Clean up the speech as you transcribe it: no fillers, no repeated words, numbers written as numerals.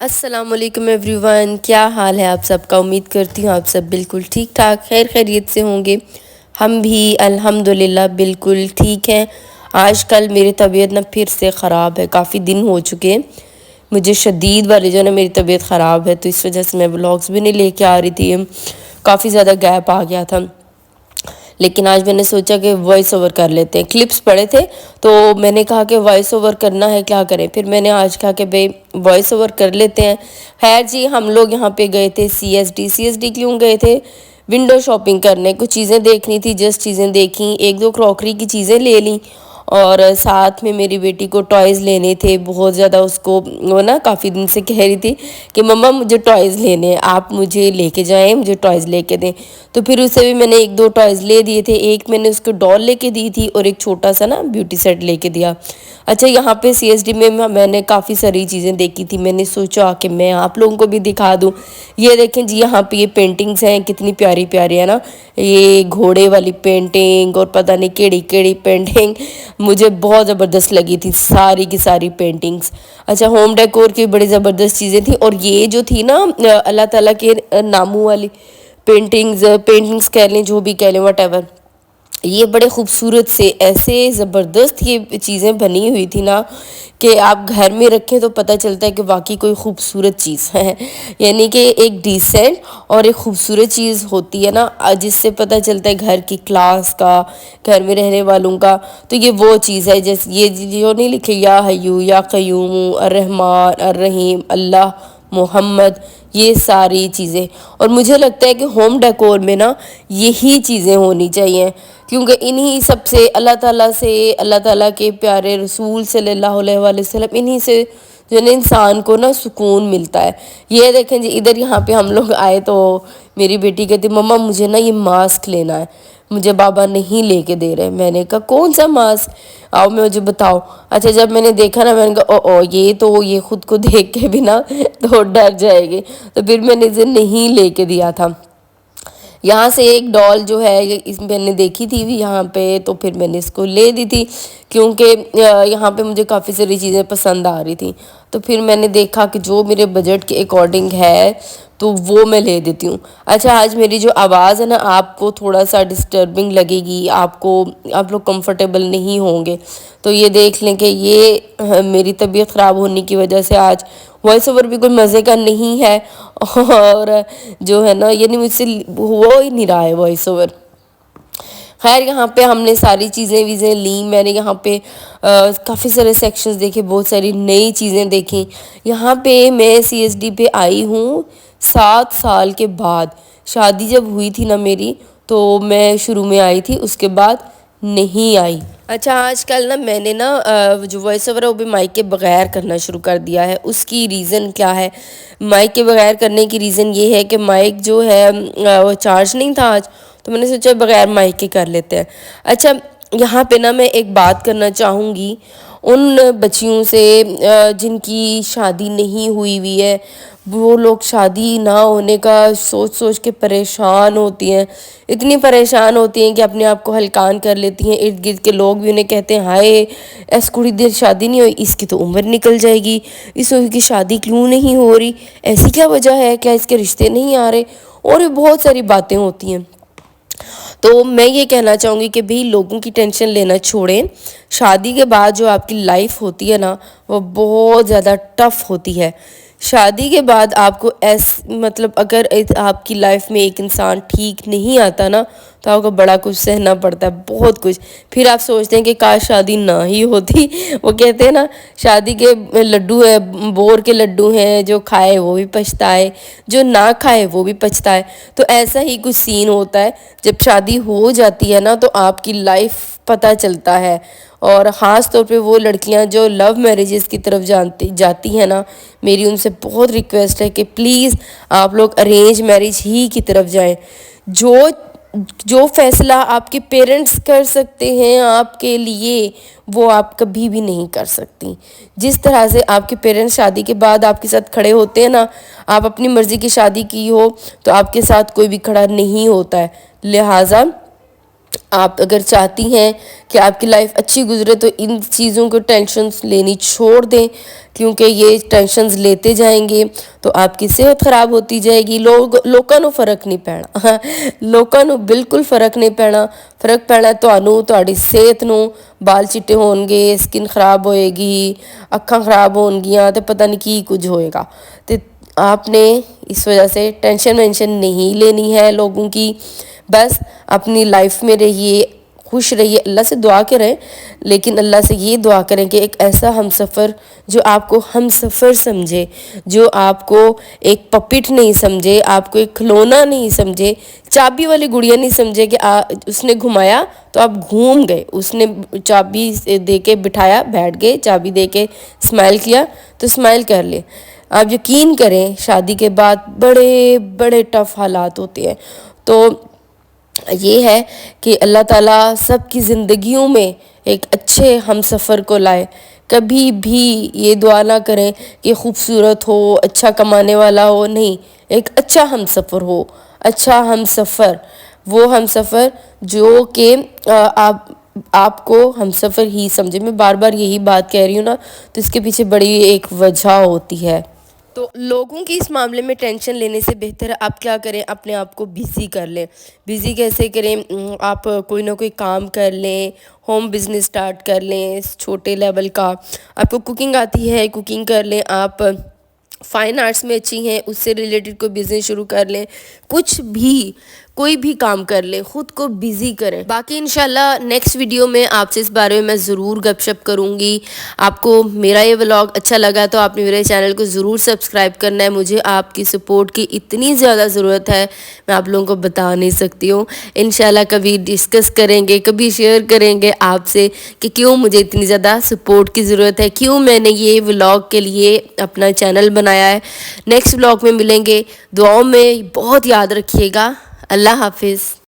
السلام علیکم every one, کیا حال ہے آپ سب کا؟ امید کرتی ہوں آپ سب بالکل ٹھیک ٹھاک خیر خیریت سے ہوں گے۔ ہم بھی الحمدللہ بالکل ٹھیک ہیں۔ آج کل میری طبیعت پھر سے خراب ہے، کافی دن ہو چکے ہیں مجھے شدید والی میری طبیعت خراب ہے، تو اس وجہ سے میں ولاگز بھی نہیں لے کے آ رہی تھی، کافی زیادہ گیپ آ گیا تھا۔ لیکن آج میں نے سوچا کہ وائس اوور کر لیتے ہیں، کلپس پڑے تھے تو میں نے کہا کہ وائس اوور کرنا ہے، کیا کریں؟ پھر میں نے آج کہا کہ بھئی وائس اوور کر لیتے ہیں۔ خیر جی، ہم لوگ یہاں پہ گئے تھے سی ایس ڈی کیوں گئے تھے؟ ونڈو شاپنگ کرنے، کچھ چیزیں دیکھنی تھی، جسٹ چیزیں دیکھیں، ایک دو کراکری کی چیزیں لے لیں، اور ساتھ میں میری بیٹی کو ٹوائز لینے تھے بہت زیادہ۔ اس کو وہ کافی دن سے کہہ رہی تھی کہ مما مجھے ٹوائز لینے ہیں، آپ مجھے لے کے جائیں، مجھے ٹوائز لے کے دیں۔ تو پھر اسے بھی میں نے ایک دو ٹوائز لے دیے تھے، ایک میں نے اس کو ڈال لے کے دی تھی اور ایک چھوٹا سا بیوٹی سیٹ لے کے دیا۔ اچھا، یہاں پہ سی ایس ڈی میں نے کافی ساری چیزیں دیکھی تھی، میں نے سوچا کہ میں آپ لوگوں کو بھی دکھا دوں۔ یہ دیکھیں جی، یہاں پہ یہ پینٹنگز ہیں، کتنی پیاری پیاری ہے نا، یہ گھوڑے والی پینٹنگ اور پتہ نہیں کیڑی کیڑی پینٹنگ، مجھے بہت زبردست لگی تھی ساری کی ساری پینٹنگز۔ اچھا، ہوم ڈیکور کی بڑی زبردست چیزیں تھیں، اور یہ جو تھی نا اللہ تعالیٰ کے ناموں والی پینٹنگز کہہ لیں، جو بھی کہہ لیں، واٹ ایور، یہ بڑے خوبصورت سے ایسے زبردست یہ چیزیں بنی ہوئی تھی نا کہ آپ گھر میں رکھیں تو پتہ چلتا ہے کہ واقعی کوئی خوبصورت چیز ہے، یعنی کہ ایک ڈیسنٹ اور ایک خوبصورت چیز ہوتی ہے نا، جس سے پتہ چلتا ہے گھر کی کلاس کا، گھر میں رہنے والوں کا۔ تو یہ وہ چیز ہے، جیسے یہ جو نہیں لکھے یا حیو یا قیوم الرحمن الرحیم اللہ محمد، یہ ساری چیزیں، اور مجھے لگتا ہے کہ ہوم ڈیکور میں یہی چیزیں ہونی چاہیے، کیونکہ انہی سب سے اللہ تعالیٰ کے پیارے رسول صلی اللہ علیہ وآلہ وسلم، انہی سے جو انسان کو سکون ملتا ہے۔ یہ دیکھیں جی، ادھر یہاں پہ ہم لوگ آئے تو میری بیٹی کہتی مما مجھے یہ ماسک لینا ہے، مجھے بابا نہیں لے کے دے رہے۔ میں نے کہا کون سا ماسک؟ آؤ مجھے بتاؤ۔ اچھا، جب میں نے دیکھا میں نے کہا یہ خود کو دیکھ کے بھی تو ڈر جائے گی، تو پھر میں نے اسے نہیں لے کے دیا تھا۔ یہاں سے ایک ڈال جو ہے میں نے دیکھی تھی یہاں پہ، تو پھر میں نے اس کو لے دی تھی، کیونکہ یہاں پہ مجھے کافی ساری چیزیں پسند آ رہی تھیں، تو پھر میں نے دیکھا کہ جو میرے بجٹ کے اکارڈنگ ہے تو وہ میں لے دیتی ہوں۔ اچھا، آج میری جو آواز ہے آپ کو تھوڑا سا ڈسٹربنگ لگے گی، آپ لوگ کمفرٹیبل نہیں ہوں گے، تو یہ دیکھ لیں کہ یہ میری طبیعت خراب ہونے کی وجہ سے آج وائس اوور بھی کوئی مزے کا نہیں ہے، اور جو ہے یعنی مجھ سے ہو ہی نہیں رہا ہے وائس اوور۔ خیر، یہاں پہ ہم نے ساری چیزیں لیں، میں نے یہاں پہ کافی سارے سیکشنز دیکھے، بہت ساری نئی چیزیں دیکھیں۔ یہاں پہ میں سی ایس ڈی پہ آئی ہوں 7 سال کے بعد، شادی جب ہوئی تھی میری تو میں شروع میں آئی تھی، اس کے بعد نہیں آئی۔ اچھا، آج کل میں نے جو وائس اوور ہے وہ بھی مائک کے بغیر کرنا شروع کر دیا ہے۔ اس کی ریزن کیا ہے؟ مائک کے بغیر کرنے کی ریزن یہ ہے کہ مائک جو ہے وہ چارج نہیں تھا آج، تو میں نے سوچا بغیر مائک کے کر لیتے ہیں۔ اچھا، یہاں پہ میں ایک بات کرنا چاہوں گی ان بچیوں سے جن کی شادی نہیں ہوئی ہے، وہ لوگ شادی نہ ہونے کا سوچ کے پریشان ہوتی ہیں، اتنی پریشان ہوتی ہیں کہ اپنے آپ کو ہلکان کر لیتی ہیں۔ ارد گرد کے لوگ بھی انہیں کہتے ہیں ہائے اس کڑی دیر شادی نہیں ہوئی، اس کی تو عمر نکل جائے گی، اس کی شادی کیوں نہیں ہو رہی، ایسی کیا وجہ ہے، کیا اس کے رشتے نہیں آ رہے، اور بہت ساری باتیں ہوتی ہیں۔ تو میں یہ کہنا چاہوں گی کہ بھی لوگوں کی ٹینشن لینا چھوڑیں، شادی کے بعد جو آپ کی لائف ہوتی ہے وہ بہت زیادہ ٹف ہوتی ہے۔ شادی کے بعد آپ کو اگر آپ کی لائف میں ایک انسان ٹھیک نہیں آتا تو آپ کو بڑا کچھ سہنا پڑتا ہے، بہت کچھ۔ پھر آپ سوچتے ہیں کہ کاش شادی نہ ہی ہوتی۔ وہ کہتے ہیں شادی کے لڈو ہے، بور کے لڈو ہیں، جو کھائے وہ بھی پچھتائے، جو نہ کھائے وہ بھی پچھتائے۔ تو ایسا ہی کچھ سین ہوتا ہے جب شادی ہو جاتی ہے تو آپ کی لائف پتہ چلتا ہے، اور خاص طور پہ وہ لڑکیاں جو لو میریجز کی طرف جاتی ہیں میری ان سے بہت ریکویسٹ ہے کہ پلیز آپ لوگ ارینج میرج ہی کی طرف جائیں۔ جو فیصلہ آپ کے پیرنٹس کر سکتے ہیں آپ کے لیے، وہ آپ کبھی بھی نہیں کر سکتی۔ جس طرح سے آپ کے پیرنٹس شادی کے بعد آپ کے ساتھ کھڑے ہوتے ہیں آپ اپنی مرضی کی شادی کی ہو تو آپ کے ساتھ کوئی بھی کھڑا نہیں ہوتا ہے، لہٰذا آپ اگر چاہتی ہیں کہ آپ کی لائف اچھی گزرے تو ان چیزوں کو ٹینشنز لینی چھوڑ دیں، کیونکہ یہ ٹینشنز لیتے جائیں گے تو آپ کی صحت خراب ہوتی جائے گی۔ لوکاں نو فرق نہیں پینا لوکاں نو بالکل فرق نہیں پینا، فرق پینا تہاڈی صحت نو۔ بال چٹے ہون گے، سکن خراب ہوئے گی، اکھاں خراب ہون گیاں تے پتہ نہیں کی کچھ ہوئے گا۔ تے آپ نے اس وجہ سے ٹینشن نہیں لینی ہے لوگوں کی، بس اپنی لائف میں رہیے، خوش رہیے، اللہ سے دعا کریں، لیکن اللہ سے یہ دعا کریں کہ ایک ایسا ہم سفر جو آپ کو ہم سفر سمجھے، جو آپ کو ایک پپٹ نہیں سمجھے، آپ کو ایک کھلونا نہیں سمجھے، چابی والی گڑیا نہیں سمجھے کہ اس نے گھمایا تو آپ گھوم گئے، اس نے چابی دے کے بٹھایا بیٹھ گئے، چابی دے کے اسمائل کیا تو اسمائل کر لے۔ آپ یقین کریں شادی کے بعد بڑے بڑے ٹف حالات ہوتے ہیں، تو یہ ہے کہ اللہ تعالیٰ سب کی زندگیوں میں ایک اچھے ہم سفر کو لائے۔ کبھی بھی یہ دعا نہ کریں کہ خوبصورت ہو، اچھا کمانے والا ہو، نہیں، ایک اچھا ہم سفر ہو، اچھا ہم سفر، وہ ہم سفر جو کہ آپ کو ہم سفر ہی سمجھے۔ میں بار بار یہی بات کہہ رہی ہوں نا، تو اس کے پیچھے بڑی ایک وجہ ہوتی ہے۔ تو لوگوں کی اس معاملے میں ٹینشن لینے سے بہتر ہے آپ کیا کریں، اپنے آپ کو بیزی کر لیں۔ بیزی کیسے کریں؟ آپ کوئی نہ کوئی کام کر لیں، ہوم بزنس سٹارٹ کر لیں چھوٹے لیول کا۔ آپ کو کوکنگ آتی ہے، کوکنگ کر لیں۔ آپ فائن آرٹس میں اچھی ہیں، اس سے ریلیٹڈ کوئی بزنس شروع کر لیں۔ کچھ بھی، کوئی بھی کام کر لیں، خود کو بیزی کریں۔ باقی انشاءاللہ نیکسٹ ویڈیو میں آپ سے اس بارے میں ضرور گپ شپ کروں گی۔ آپ کو میرا یہ ولاگ اچھا لگا تو آپ نے میرے چینل کو ضرور سبسکرائب کرنا ہے۔ مجھے آپ کی سپورٹ کی اتنی زیادہ ضرورت ہے، میں آپ لوگوں کو بتا نہیں سکتی ہوں۔ انشاءاللہ کبھی ڈسکس کریں گے، کبھی شیئر کریں گے آپ سے کہ کیوں مجھے اتنی زیادہ سپورٹ کی ضرورت ہے، کیوں میں نے یہ ولاگ کے لیے اپنا چینل بنایا ہے۔ نیکسٹ ولاگ میں ملیں گے، دعاؤں میں بہت یاد رکھیے گا۔ اللہ حافظ۔